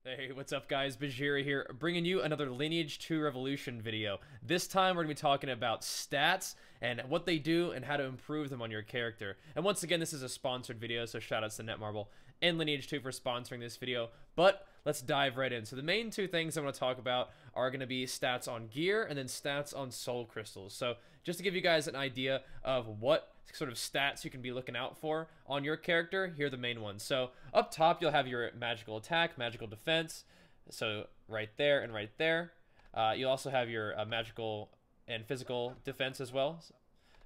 Hey, what's up guys? Bajheera here, bringing you another Lineage 2 Revolution video. This time we're going to be talking about stats and what they do and how to improve them on your character. And once again, this is a sponsored video, so shoutouts to Netmarble and Lineage 2 for sponsoring this video. But let's dive right in. So the main two things I'm going to talk about are going to be stats on gear and then stats on soul crystals. So just to give you guys an idea of what sort of stats you can be looking out for on your character, here are the main ones. So up top, you'll have your magical attack, magical defense, so right there and right there. You'll also have your magical and physical defense as well, so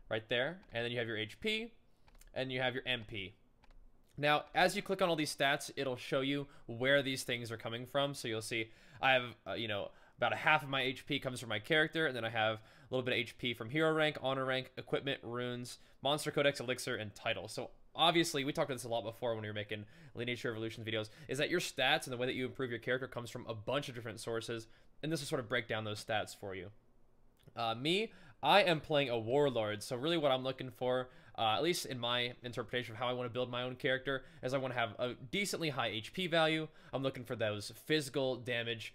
right there. And then you have your HP, and you have your MP. Now, as you click on all these stats, it'll show you where these things are coming from. So you'll see I have, about a half of my HP comes from my character, and then I have a little bit of HP from hero rank, honor rank, equipment, runes, monster codex, elixir, and title. So obviously, we talked about this a lot before when we were making Lineage Revolution videos, is that your stats and the way that you improve your character comes from a bunch of different sources, and this will sort of break down those stats for you. I am playing a warlord, so really what I'm looking for, at least in my interpretation of how I want to build my own character, is I want to have a decently high HP value. I'm looking for those physical damage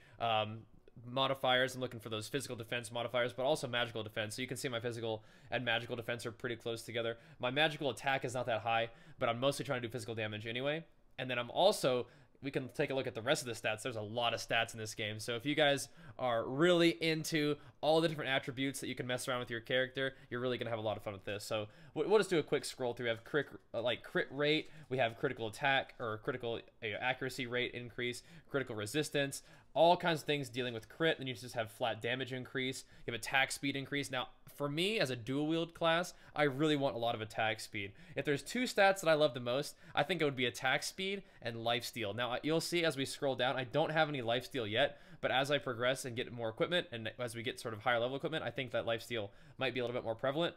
modifiers. I'm looking for those physical defense modifiers, but also magical defense. So you can see my physical and magical defense are pretty close together. My magical attack is not that high, but I'm mostly trying to do physical damage anyway. And then I'm also, we can take a look at the rest of the stats. There's a lot of stats in this game. So if you guys are really into all the different attributes that you can mess around with your character, you're really going to have a lot of fun with this. So we'll just do a quick scroll through. We have crit rate, we have critical attack or critical accuracy rate increase, critical resistance, all kinds of things dealing with crit. Then you just have flat damage increase. You have attack speed increase. Now, for me, as a dual wield class, I really want a lot of attack speed. If there's two stats that I love the most, I think it would be attack speed and lifesteal. Now, you'll see as we scroll down, I don't have any lifesteal yet, but as I progress and get more equipment, and as we get sort of higher level equipment, I think that lifesteal might be a little bit more prevalent.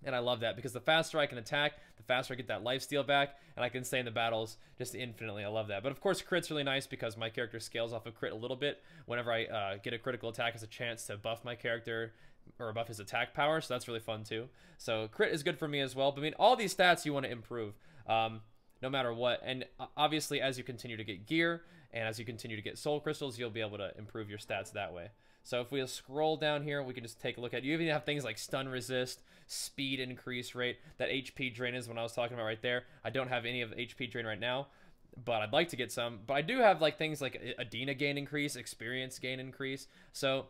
And I love that because the faster I can attack, the faster I get that lifesteal back, and I can stay in the battles just infinitely. I love that. But of course, crit's really nice because my character scales off of crit a little bit. Whenever I get a critical attack, as a chance to buff my character or buff his attack power, so that's really fun too. So crit is good for me as well. But I mean, all these stats you want to improve no matter what. And obviously, as you continue to get gear and as you continue to get soul crystals, you'll be able to improve your stats that way. So if we scroll down here, we can just take a look at, you even have things like stun resist, speed increase rate, that HP drain is what I was talking about right there. I don't have any of the HP drain right now, but I'd like to get some. But I do have like things like Adina gain increase, experience gain increase. So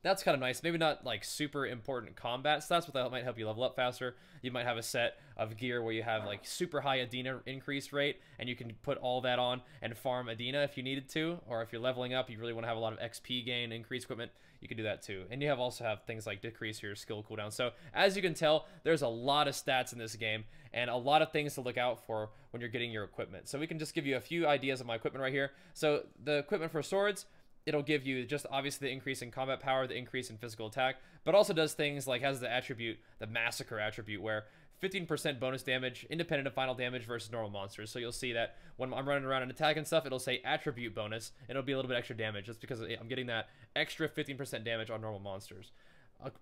that's kind of nice. Maybe not like super important combat stats, but that might help you level up faster. You might have a set of gear where you have like super high Adina increase rate, and you can put all that on and farm Adina if you needed to. Or if you're leveling up, you really want to have a lot of XP gain, increased equipment, you can do that too. And you also have things like decrease your skill cooldown. So as you can tell, there's a lot of stats in this game and a lot of things to look out for when you're getting your equipment. So we can just give you a few ideas of my equipment right here. So the equipment for swords, it'll give you just obviously the increase in combat power, the increase in physical attack, but also does things like has the attribute, the massacre attribute, where 15% bonus damage independent of final damage versus normal monsters. So you'll see that when I'm running around and attacking stuff, it'll say attribute bonus, and it'll be a little bit extra damage just because I'm getting that extra 15% damage on normal monsters.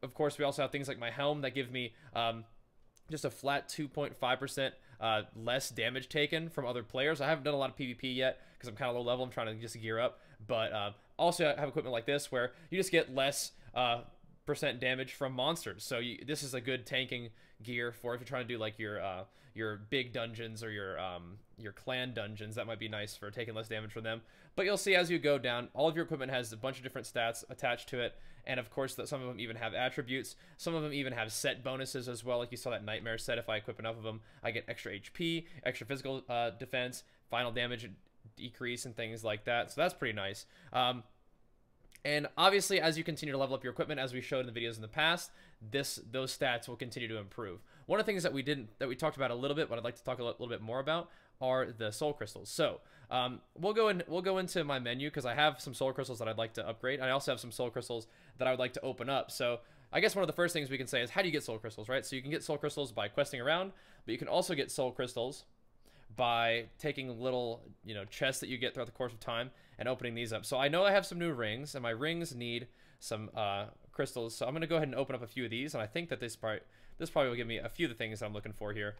Of course, we also have things like my helm that give me just a flat 2.5% less damage taken from other players. I haven't done a lot of PvP yet because I'm kind of low level. I'm trying to just gear up. But also I have equipment like this where you just get less percent damage from monsters. So this is a good tanking gear for if you're trying to do like your big dungeons or your clan dungeons. That might be nice for taking less damage from them. But you'll see as you go down, all of your equipment has a bunch of different stats attached to it. And of course, some of them even have attributes. Some of them even have set bonuses as well. Like you saw that nightmare set. If I equip enough of them, I get extra HP, extra physical defense, final damage decrease, and things like that. So that's pretty nice. And obviously, as you continue to level up your equipment, as we showed in the videos in the past, those stats will continue to improve. One of the things that we talked about a little bit, but I'd like to talk a little bit more about, are the soul crystals. So we'll go into my menu because I have some soul crystals that I'd like to upgrade. I also have some soul crystals that I would like to open up. So I guess one of the first things we can say is, how do you get soul crystals, right? So you can get soul crystals by questing around, but you can also get soul crystals by taking little, chests that you get throughout the course of time and opening these up. So I know I have some new rings, and my rings need some crystals. So I'm going to go ahead and open up a few of these, and I think that this probably will give me a few of the things that I'm looking for here.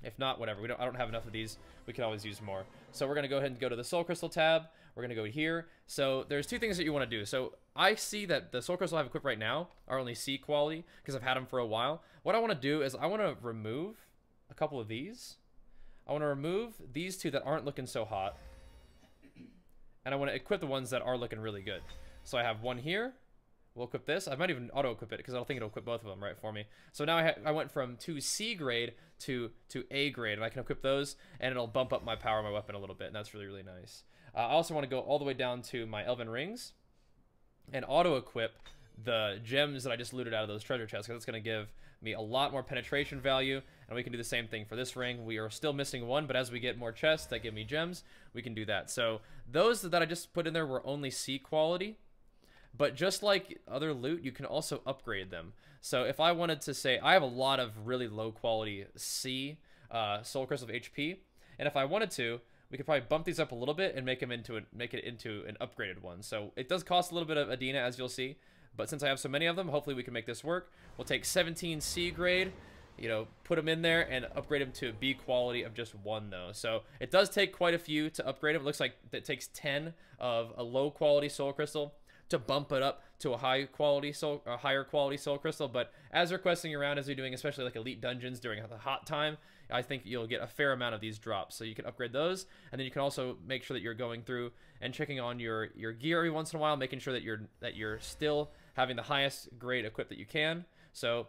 If not, whatever. I don't have enough of these. We can always use more. So we're going to go ahead and go to the Soul Crystal tab. We're going to go here. So there's two things that you want to do. So I see that the Soul Crystal I have equipped right now are only C quality because I've had them for a while. What I want to do is I want to remove a couple of these. I want to remove these two that aren't looking so hot. And I want to equip the ones that are looking really good. So I have one here. We'll equip this. I might even auto-equip it because I don't think it'll equip both of them right for me. So now I went from 2 C grade to A grade, and I can equip those, and it'll bump up my power of my weapon a little bit, and that's really, really nice. I also want to go all the way down to my Elven Rings and auto-equip the gems that I just looted out of those treasure chests, because it's going to give me a lot more penetration value, and we can do the same thing for this ring. We are still missing one, but as we get more chests that give me gems, we can do that. So those that I just put in there were only C quality. But just like other loot, you can also upgrade them. So if I wanted to say, I have a lot of really low quality C Soul Crystal of HP, and if I wanted to, we could probably bump these up a little bit and make it into an upgraded one. So it does cost a little bit of Adina, as you'll see, but since I have so many of them, hopefully we can make this work. We'll take 17 C grade, you know, put them in there and upgrade them to B quality of just 1 though. So it does take quite a few to upgrade them. It looks like it takes 10 of a low quality Soul Crystal to bump it up to a higher quality Soul Crystal. But as you're questing around, as you're doing especially like elite dungeons during the hot time, I think you'll get a fair amount of these drops. So you can upgrade those, and then you can also make sure that you're going through and checking on your gear every once in a while, making sure that you're still having the highest grade equipped that you can. So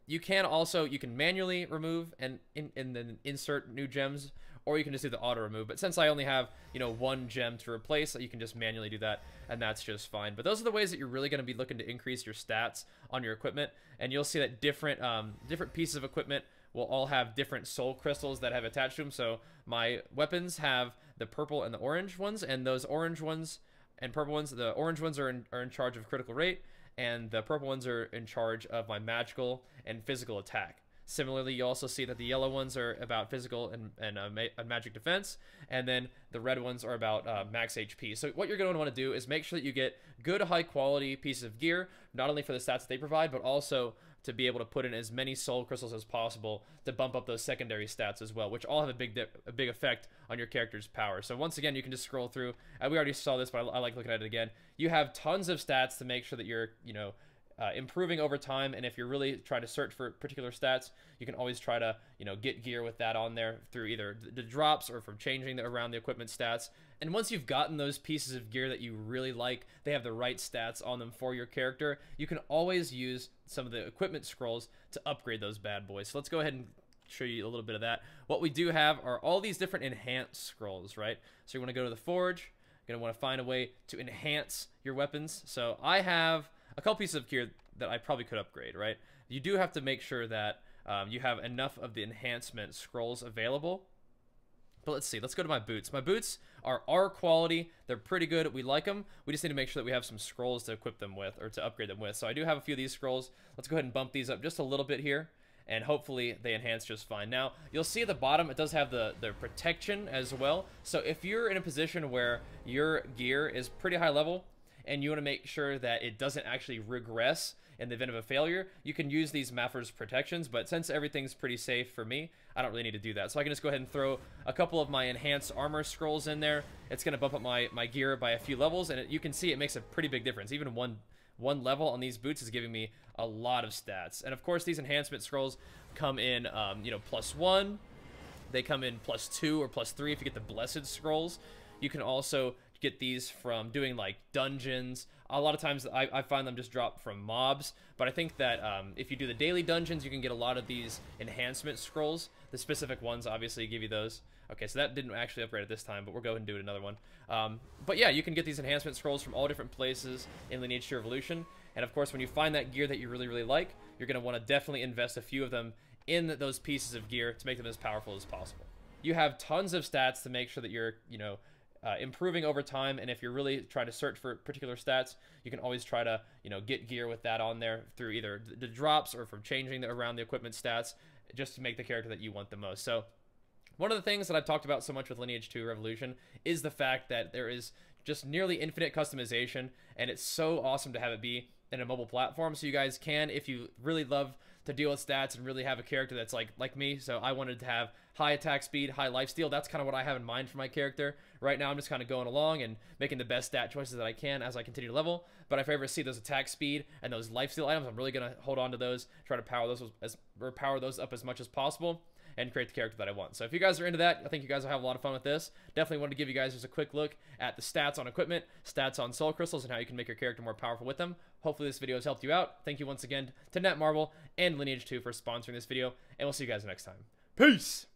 you can manually remove and then insert new gems, or you can just do the auto remove. But since I only have, you know, 1 gem to replace, you can just manually do that, and that's just fine. But those are the ways that you're really going to be looking to increase your stats on your equipment, and you'll see that different pieces of equipment will all have different soul crystals that have attached to them. So my weapons have the purple and the orange ones, and those orange ones and purple ones, the orange ones are in charge of critical rate, and the purple ones are in charge of my magical and physical attack. Similarly, you also see that the yellow ones are about physical and magic defense, and then the red ones are about max HP. So what you're going to want to do is make sure that you get good, high-quality pieces of gear, not only for the stats that they provide, but also to be able to put in as many soul crystals as possible to bump up those secondary stats as well, which all have a big effect on your character's power. So once again, you can just scroll through. We already saw this, but I like looking at it again. You have tons of stats to make sure that you're, you know, improving over time, and if you're really trying to search for particular stats, you can always try to, you know, get gear with that on there through either the drops or from changing around the equipment stats. And once you've gotten those pieces of gear that you really like, they have the right stats on them for your character, you can always use some of the equipment scrolls to upgrade those bad boys. So let's go ahead and show you a little bit of that. What we do have are all these different enhanced scrolls, right? So you want to go to the forge, you're going to want to find a way to enhance your weapons. So I have a couple pieces of gear that I probably could upgrade, right? You do have to make sure that you have enough of the enhancement scrolls available. But let's see, let's go to my boots. My boots are R quality. They're pretty good. We like them. We just need to make sure that we have some scrolls to equip them with, or to upgrade them with. So I do have a few of these scrolls. Let's go ahead and bump these up just a little bit here, and hopefully they enhance just fine. Now, you'll see at the bottom, it does have the protection as well. So if you're in a position where your gear is pretty high level, and you want to make sure that it doesn't actually regress in the event of a failure, you can use these Maffer's protections, but since everything's pretty safe for me, I don't really need to do that. So I can just go ahead and throw a couple of my enhanced armor scrolls in there. It's going to bump up my gear by a few levels, and you can see it makes a pretty big difference. Even one level on these boots is giving me a lot of stats. And of course, these enhancement scrolls come in, you know, +1. They come in +2 or +3 if you get the blessed scrolls. You can also get these from doing like dungeons. A lot of times I find them just drop from mobs, but I think that if you do the daily dungeons, you can get a lot of these enhancement scrolls. The specific ones obviously give you those. Okay, so that didn't actually upgrade it this time, but we'll go ahead and do another one. But yeah, you can get these enhancement scrolls from all different places in Lineage 2 Revolution. And of course, when you find that gear that you really, really like, you're going to want to definitely invest a few of them in those pieces of gear to make them as powerful as possible. You have tons of stats to make sure that you're, you know, improving over time, and if you're really trying to search for particular stats, you can always try to, you know, get gear with that on there through either the drops or from changing around the equipment stats, just to make the character that you want the most. So one of the things that I've talked about so much with Lineage 2 Revolution is the fact that there is just nearly infinite customization, and it's so awesome to have it be in a mobile platform. So you guys can, if you really love to deal with stats and really have a character that's like me. So I wanted to have high attack speed, high lifesteal. That's kind of what I have in mind for my character. Right now I'm just kind of going along and making the best stat choices that I can as I continue to level. But if I ever see those attack speed and those lifesteal items, I'm really going to hold on to those, try to power those up as much as possible, and create the character that I want. So if you guys are into that, I think you guys will have a lot of fun with this. Definitely wanted to give you guys just a quick look at the stats on equipment, stats on soul crystals, and how you can make your character more powerful with them. Hopefully this video has helped you out. Thank you once again to Netmarble and Lineage 2 for sponsoring this video, and we'll see you guys next time. Peace!